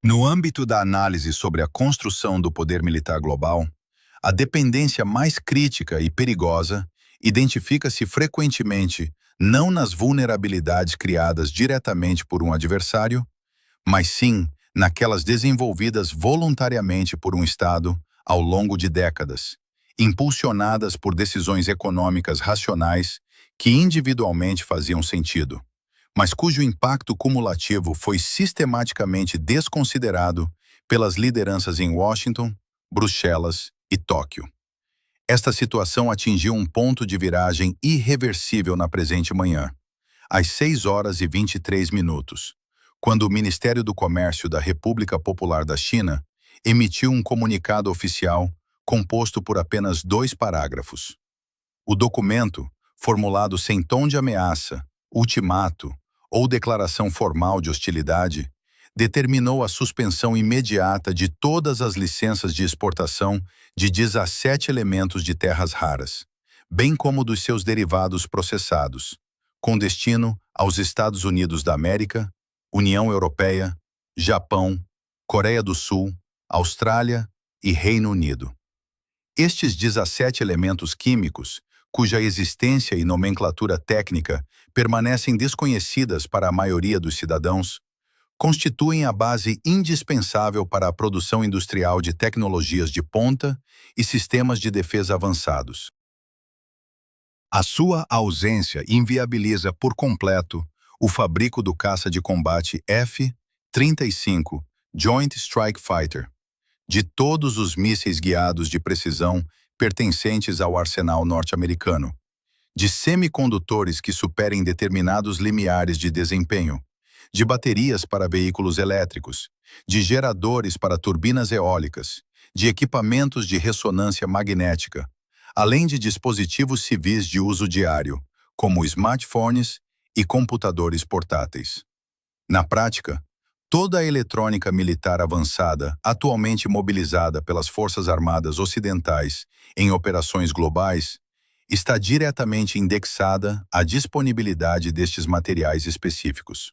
No âmbito da análise sobre a construção do poder militar global, a dependência mais crítica e perigosa identifica-se frequentemente não nas vulnerabilidades criadas diretamente por um adversário, mas sim naquelas desenvolvidas voluntariamente por um Estado ao longo de décadas, impulsionadas por decisões econômicas racionais que individualmente faziam sentido, mas cujo impacto cumulativo foi sistematicamente desconsiderado pelas lideranças em Washington, Bruxelas e Tóquio. Esta situação atingiu um ponto de viragem irreversível na presente manhã, às 6h23, quando o Ministério do Comércio da República Popular da China emitiu um comunicado oficial composto por apenas 2 parágrafos. O documento, formulado sem tom de ameaça, ultimato ou declaração formal de hostilidade, determinou a suspensão imediata de todas as licenças de exportação de 17 elementos de terras raras, bem como dos seus derivados processados, com destino aos Estados Unidos da América, União Europeia, Japão, Coreia do Sul, Austrália e Reino Unido. Estes 17 elementos químicos, cuja existência e nomenclatura técnica permanecem desconhecidas para a maioria dos cidadãos, constituem a base indispensável para a produção industrial de tecnologias de ponta e sistemas de defesa avançados. A sua ausência inviabiliza por completo o fabrico do caça de combate F-35 Joint Strike Fighter, de todos os mísseis guiados de precisão pertencentes ao arsenal norte-americano, de semicondutores que superem determinados limiares de desempenho, de baterias para veículos elétricos, de geradores para turbinas eólicas, de equipamentos de ressonância magnética, além de dispositivos civis de uso diário, como smartphones e computadores portáteis. Na prática, toda a eletrônica militar avançada atualmente mobilizada pelas Forças Armadas Ocidentais em operações globais está diretamente indexada à disponibilidade destes materiais específicos.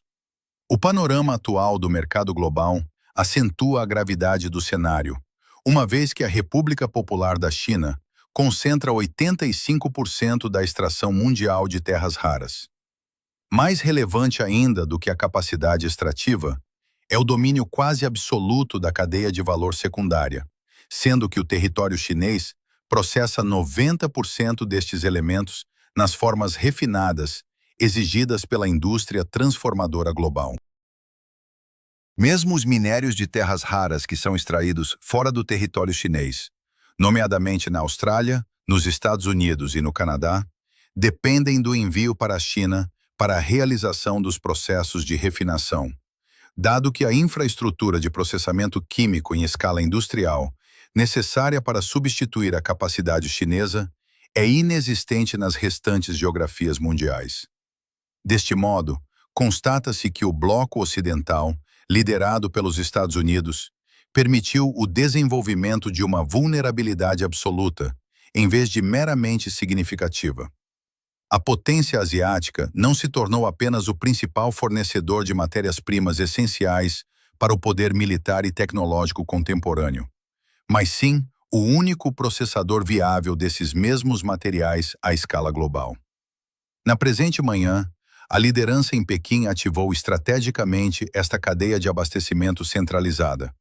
O panorama atual do mercado global acentua a gravidade do cenário, uma vez que a República Popular da China concentra 85% da extração mundial de terras raras. Mais relevante ainda do que a capacidade extrativa é o domínio quase absoluto da cadeia de valor secundária, sendo que o território chinês processa 90% destes elementos nas formas refinadas exigidas pela indústria transformadora global. Mesmo os minérios de terras raras que são extraídos fora do território chinês, nomeadamente na Austrália, nos Estados Unidos e no Canadá, dependem do envio para a China para a realização dos processos de refinação, dado que a infraestrutura de processamento químico em escala industrial, necessária para substituir a capacidade chinesa, é inexistente nas restantes geografias mundiais. Deste modo, constata-se que o bloco ocidental, liderado pelos Estados Unidos, permitiu o desenvolvimento de uma vulnerabilidade absoluta, em vez de meramente significativa. A potência asiática não se tornou apenas o principal fornecedor de matérias-primas essenciais para o poder militar e tecnológico contemporâneo, mas sim o único processador viável desses mesmos materiais à escala global. Na presente manhã, a liderança em Pequim ativou estrategicamente esta cadeia de abastecimento centralizada,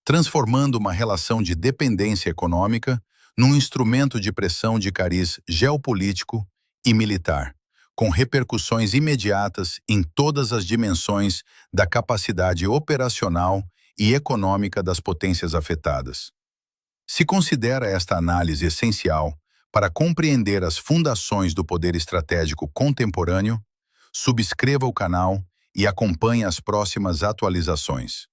transformando uma relação de dependência econômica num instrumento de pressão de cariz geopolítico e militar, com repercussões imediatas em todas as dimensões da capacidade operacional e econômica das potências afetadas. Se considera esta análise essencial para compreender as fundações do poder estratégico contemporâneo, subscreva o canal e acompanhe as próximas atualizações.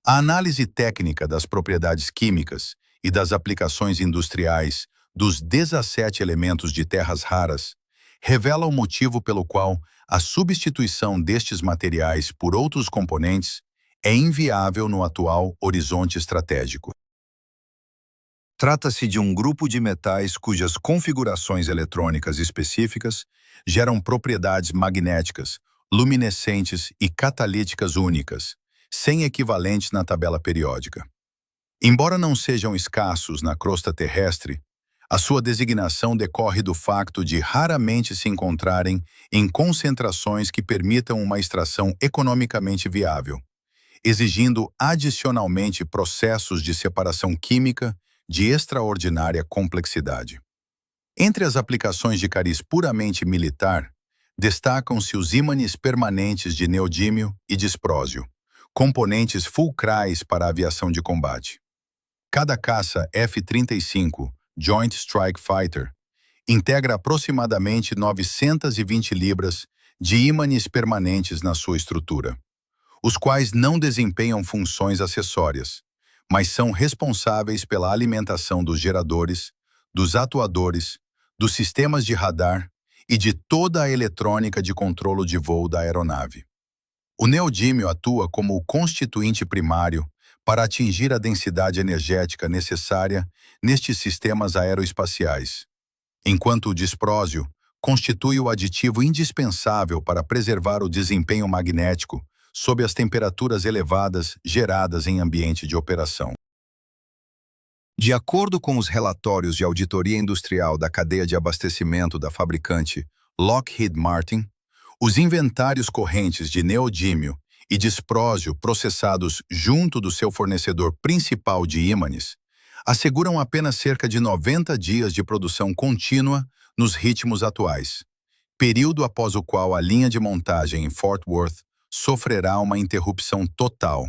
A análise técnica das propriedades químicas e das aplicações industriais dos 17 elementos de terras raras revela o motivo pelo qual a substituição destes materiais por outros componentes é inviável no atual horizonte estratégico. Trata-se de um grupo de metais cujas configurações eletrônicas específicas geram propriedades magnéticas, luminescentes e catalíticas únicas, sem equivalente na tabela periódica. Embora não sejam escassos na crosta terrestre, a sua designação decorre do facto de raramente se encontrarem em concentrações que permitam uma extração economicamente viável, exigindo adicionalmente processos de separação química de extraordinária complexidade. Entre as aplicações de cariz puramente militar, destacam-se os ímãs permanentes de neodímio e disprósio, componentes fulcrais para a aviação de combate. Cada caça F-35 Joint Strike Fighter integra aproximadamente 920 libras de ímãs permanentes na sua estrutura, os quais não desempenham funções acessórias, mas são responsáveis pela alimentação dos geradores, dos atuadores, dos sistemas de radar e de toda a eletrônica de controlo de voo da aeronave. O neodímio atua como o constituinte primário para atingir a densidade energética necessária nestes sistemas aeroespaciais, enquanto o disprósio constitui o aditivo indispensável para preservar o desempenho magnético sob as temperaturas elevadas geradas em ambiente de operação. De acordo com os relatórios de auditoria industrial da cadeia de abastecimento da fabricante Lockheed Martin, os inventários correntes de neodímio e disprósio processados junto do seu fornecedor principal de ímãs asseguram apenas cerca de 90 dias de produção contínua nos ritmos atuais, período após o qual a linha de montagem em Fort Worth sofrerá uma interrupção total,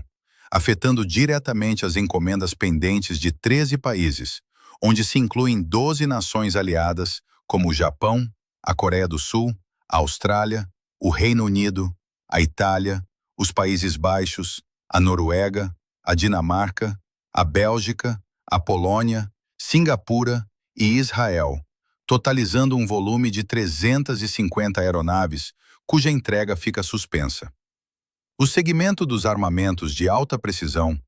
afetando diretamente as encomendas pendentes de 13 países, onde se incluem 12 nações aliadas, como o Japão, a Coreia do Sul, a Austrália, o Reino Unido, a Itália, os Países Baixos, a Noruega, a Dinamarca, a Bélgica, a Polônia, Singapura e Israel, totalizando um volume de 350 aeronaves, cuja entrega fica suspensa. O segmento dos armamentos de alta precisão,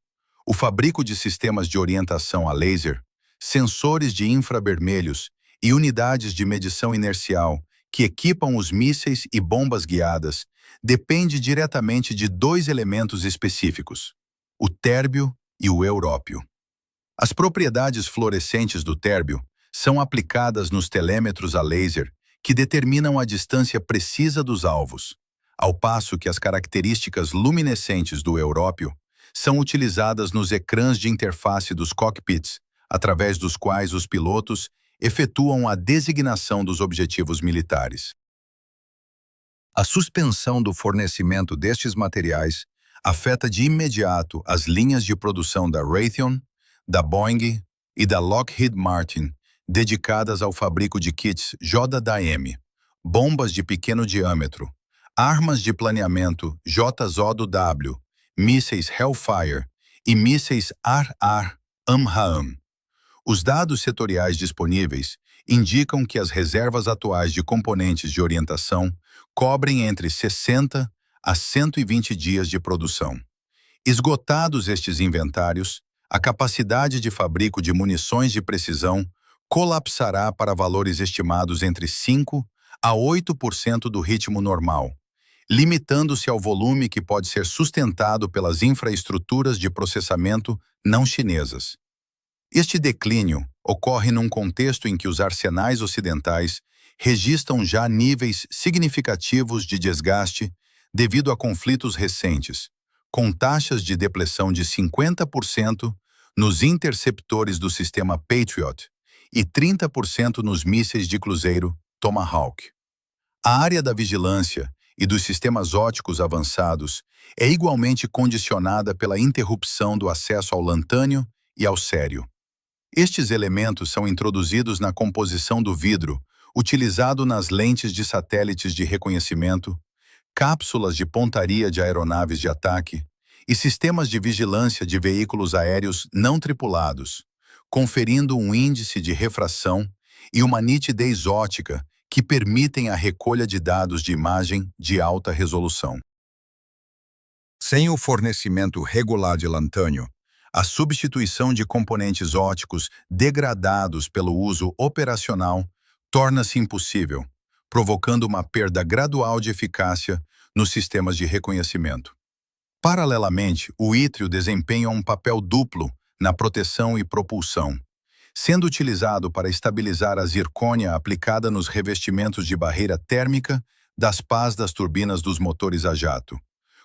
o fabrico de sistemas de orientação a laser, sensores de infravermelhos e unidades de medição inercial que equipam os mísseis e bombas guiadas, depende diretamente de dois elementos específicos, o térbio e o európio. As propriedades fluorescentes do térbio são aplicadas nos telêmetros a laser que determinam a distância precisa dos alvos, ao passo que as características luminescentes do európio são utilizadas nos ecrãs de interface dos cockpits, através dos quais os pilotos efetuam a designação dos objetivos militares. A suspensão do fornecimento destes materiais afeta de imediato as linhas de produção da Raytheon, da Boeing e da Lockheed Martin, dedicadas ao fabrico de kits JDAM, bombas de pequeno diâmetro, armas de planeamento JSOW, mísseis Hellfire e mísseis AMRAAM. Os dados setoriais disponíveis indicam que as reservas atuais de componentes de orientação cobrem entre 60 a 120 dias de produção. Esgotados estes inventários, a capacidade de fabrico de munições de precisão colapsará para valores estimados entre 5 a 8% do ritmo normal, limitando-se ao volume que pode ser sustentado pelas infraestruturas de processamento não chinesas. Este declínio ocorre num contexto em que os arsenais ocidentais registram já níveis significativos de desgaste devido a conflitos recentes, com taxas de depleção de 50% nos interceptores do sistema Patriot e 30% nos mísseis de cruzeiro Tomahawk. A área da vigilância e dos sistemas óticos avançados é igualmente condicionada pela interrupção do acesso ao lantânio e ao cério. Estes elementos são introduzidos na composição do vidro, utilizado nas lentes de satélites de reconhecimento, cápsulas de pontaria de aeronaves de ataque e sistemas de vigilância de veículos aéreos não tripulados, conferindo um índice de refração e uma nitidez óptica que permitem a recolha de dados de imagem de alta resolução. Sem o fornecimento regular de lantânio, a substituição de componentes ópticos degradados pelo uso operacional torna-se impossível, provocando uma perda gradual de eficácia nos sistemas de reconhecimento. Paralelamente, o ítrio desempenha um papel duplo na proteção e propulsão, sendo utilizado para estabilizar a zircônia aplicada nos revestimentos de barreira térmica das pás das turbinas dos motores a jato,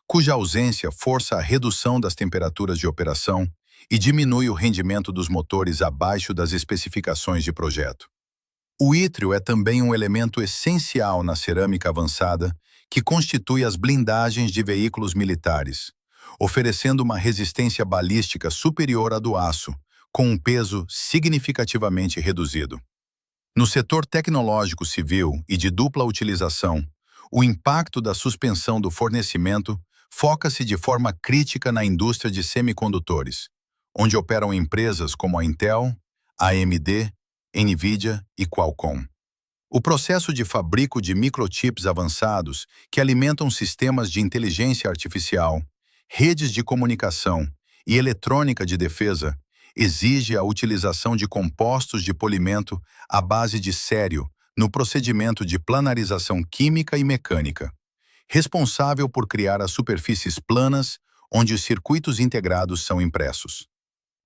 cuja ausência força a redução das temperaturas de operação e diminui o rendimento dos motores abaixo das especificações de projeto. O ítrio é também um elemento essencial na cerâmica avançada que constitui as blindagens de veículos militares, oferecendo uma resistência balística superior à do aço, com um peso significativamente reduzido. No setor tecnológico civil e de dupla utilização, o impacto da suspensão do fornecimento foca-se de forma crítica na indústria de semicondutores, onde operam empresas como a Intel, a AMD, NVIDIA e Qualcomm. O processo de fabrico de microchips avançados que alimentam sistemas de inteligência artificial, redes de comunicação e eletrônica de defesa exige a utilização de compostos de polimento à base de sério no procedimento de planarização química e mecânica, responsável por criar as superfícies planas onde os circuitos integrados são impressos.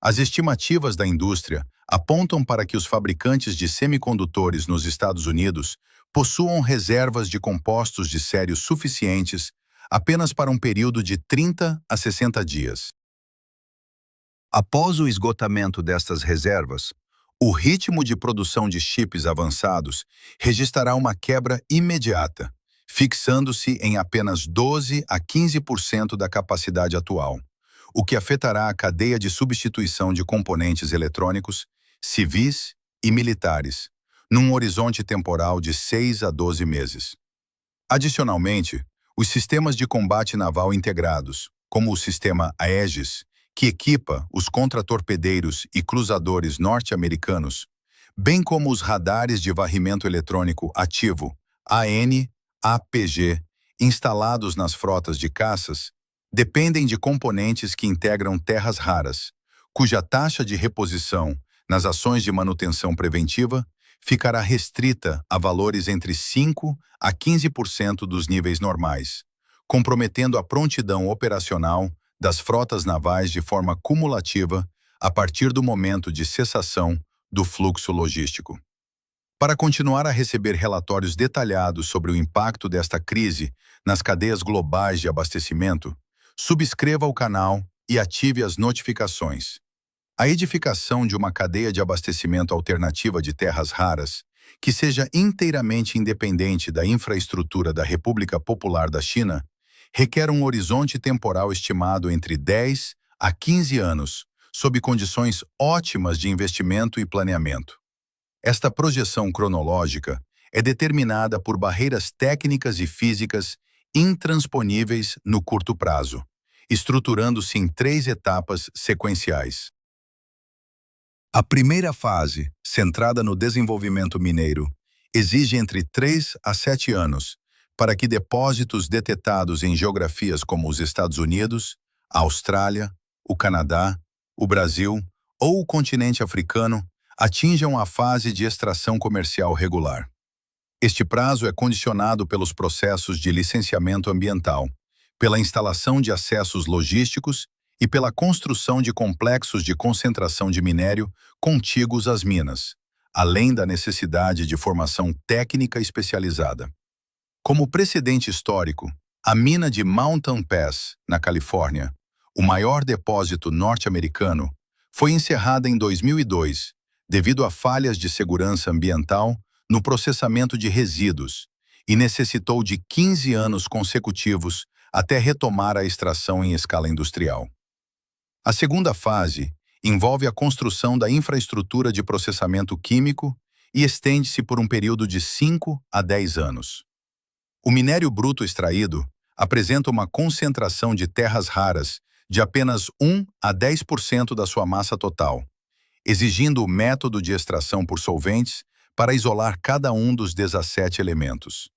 As estimativas da indústria apontam para que os fabricantes de semicondutores nos Estados Unidos possuam reservas de compostos de sério suficientes apenas para um período de 30 a 60 dias. Após o esgotamento destas reservas, o ritmo de produção de chips avançados registrará uma quebra imediata, fixando-se em apenas 12 a 15% da capacidade atual, o que afetará a cadeia de substituição de componentes eletrônicos, civis e militares, num horizonte temporal de 6 a 12 meses. Adicionalmente, os sistemas de combate naval integrados, como o sistema Aegis, que equipa os contratorpedeiros e cruzadores norte-americanos, bem como os radares de varrimento eletrônico ativo, AN/APG, instalados nas frotas de caças, dependem de componentes que integram terras raras, cuja taxa de reposição nas ações de manutenção preventiva ficará restrita a valores entre 5 a 15% dos níveis normais, comprometendo a prontidão operacional das frotas navais de forma cumulativa a partir do momento de cessação do fluxo logístico. Para continuar a receber relatórios detalhados sobre o impacto desta crise nas cadeias globais de abastecimento, subscreva o canal e ative as notificações. A edificação de uma cadeia de abastecimento alternativa de terras raras, que seja inteiramente independente da infraestrutura da República Popular da China, requer um horizonte temporal estimado entre 10 a 15 anos, sob condições ótimas de investimento e planeamento. Esta projeção cronológica é determinada por barreiras técnicas e físicas intransponíveis no curto prazo, estruturando-se em 3 etapas sequenciais. A primeira fase, centrada no desenvolvimento mineiro, exige entre 3 a 7 anos para que depósitos detectados em geografias como os Estados Unidos, a Austrália, o Canadá, o Brasil ou o continente africano atinjam a fase de extração comercial regular. Este prazo é condicionado pelos processos de licenciamento ambiental, pela instalação de acessos logísticos e pela construção de complexos de concentração de minério contíguos às minas, além da necessidade de formação técnica especializada. Como precedente histórico, a mina de Mountain Pass, na Califórnia, o maior depósito norte-americano, foi encerrada em 2002, devido a falhas de segurança ambiental no processamento de resíduos, e necessitou de 15 anos consecutivos até retomar a extração em escala industrial. A segunda fase envolve a construção da infraestrutura de processamento químico e estende-se por um período de 5 a 10 anos. O minério bruto extraído apresenta uma concentração de terras raras de apenas 1 a 10% da sua massa total, exigindo o método de extração por solventes para isolar cada um dos 17 elementos.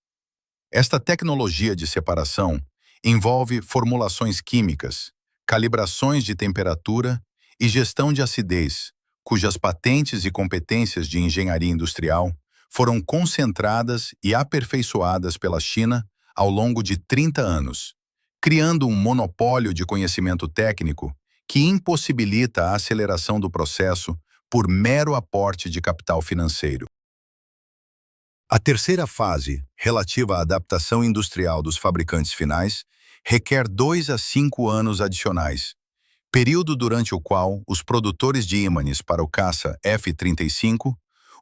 Esta tecnologia de separação envolve formulações químicas, calibrações de temperatura e gestão de acidez, cujas patentes e competências de engenharia industrial foram concentradas e aperfeiçoadas pela China ao longo de 30 anos, criando um monopólio de conhecimento técnico que impossibilita a aceleração do processo por mero aporte de capital financeiro. A terceira fase, relativa à adaptação industrial dos fabricantes finais, requer 2 a 5 anos adicionais, período durante o qual os produtores de ímãs para o caça F-35,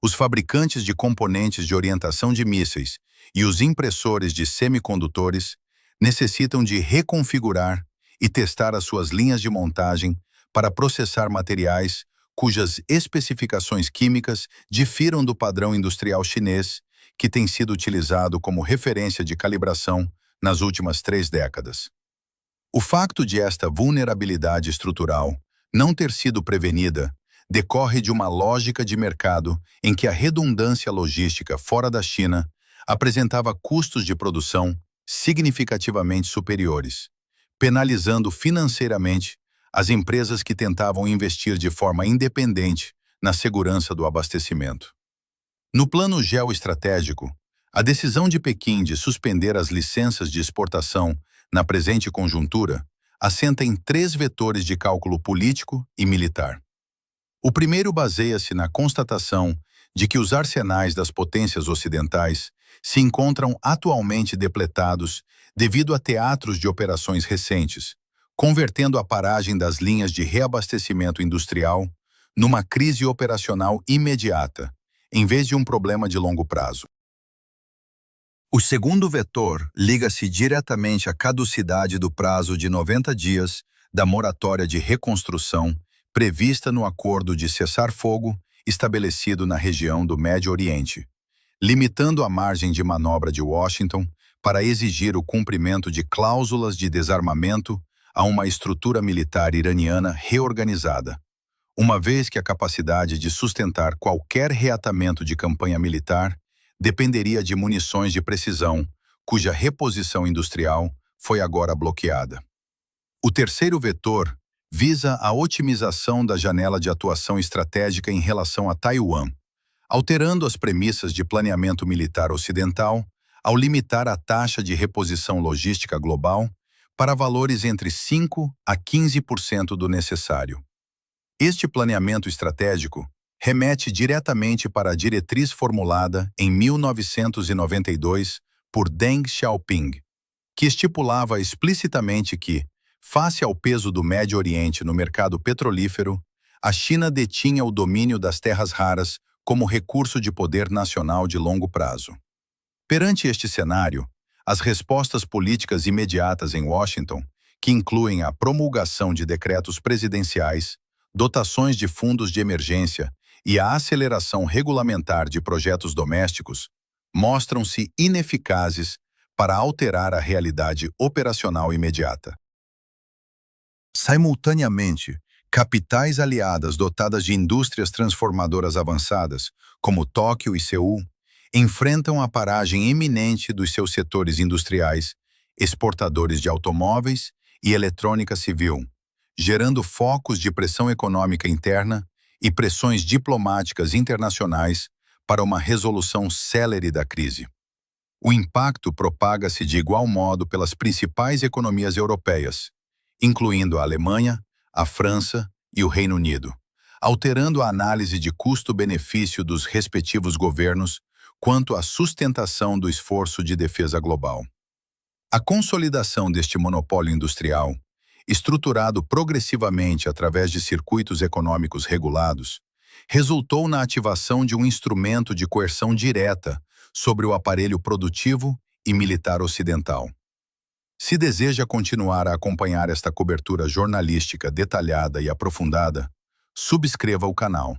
os fabricantes de componentes de orientação de mísseis e os impressores de semicondutores necessitam de reconfigurar e testar as suas linhas de montagem para processar materiais cujas especificações químicas difiram do padrão industrial chinês, que tem sido utilizado como referência de calibração nas últimas 3 décadas. O facto de esta vulnerabilidade estrutural não ter sido prevenida decorre de uma lógica de mercado em que a redundância logística fora da China apresentava custos de produção significativamente superiores, penalizando financeiramente as empresas que tentavam investir de forma independente na segurança do abastecimento. No plano geoestratégico, a decisão de Pequim de suspender as licenças de exportação na presente conjuntura assenta em 3 vetores de cálculo político e militar. O primeiro baseia-se na constatação de que os arsenais das potências ocidentais se encontram atualmente depletados devido a teatros de operações recentes, convertendo a paragem das linhas de reabastecimento industrial numa crise operacional imediata, em vez de um problema de longo prazo. O segundo vetor liga-se diretamente à caducidade do prazo de 90 dias da moratória de reconstrução prevista no acordo de cessar-fogo estabelecido na região do Médio Oriente, limitando a margem de manobra de Washington para exigir o cumprimento de cláusulas de desarmamento a uma estrutura militar iraniana reorganizada, uma vez que a capacidade de sustentar qualquer reatamento de campanha militar dependeria de munições de precisão, cuja reposição industrial foi agora bloqueada. O terceiro vetor visa a otimização da janela de atuação estratégica em relação a Taiwan, alterando as premissas de planeamento militar ocidental ao limitar a taxa de reposição logística global para valores entre 5% a 15% do necessário. Este planeamento estratégico remete diretamente para a diretriz formulada em 1992 por Deng Xiaoping, que estipulava explicitamente que, face ao peso do Médio Oriente no mercado petrolífero, a China detinha o domínio das terras raras como recurso de poder nacional de longo prazo. Perante este cenário, as respostas políticas imediatas em Washington, que incluem a promulgação de decretos presidenciais, dotações de fundos de emergência e a aceleração regulamentar de projetos domésticos, mostram-se ineficazes para alterar a realidade operacional imediata. Simultaneamente, capitais aliadas dotadas de indústrias transformadoras avançadas, como Tóquio e Seul, enfrentam a paragem iminente dos seus setores industriais, exportadores de automóveis e eletrônica civil, gerando focos de pressão econômica interna e pressões diplomáticas internacionais para uma resolução célere da crise. O impacto propaga-se de igual modo pelas principais economias europeias, incluindo a Alemanha, a França e o Reino Unido, alterando a análise de custo-benefício dos respectivos governos quanto à sustentação do esforço de defesa global. A consolidação deste monopólio industrial, estruturado progressivamente através de circuitos econômicos regulados, resultou na ativação de um instrumento de coerção direta sobre o aparelho produtivo e militar ocidental. Se deseja continuar a acompanhar esta cobertura jornalística detalhada e aprofundada, subscreva o canal.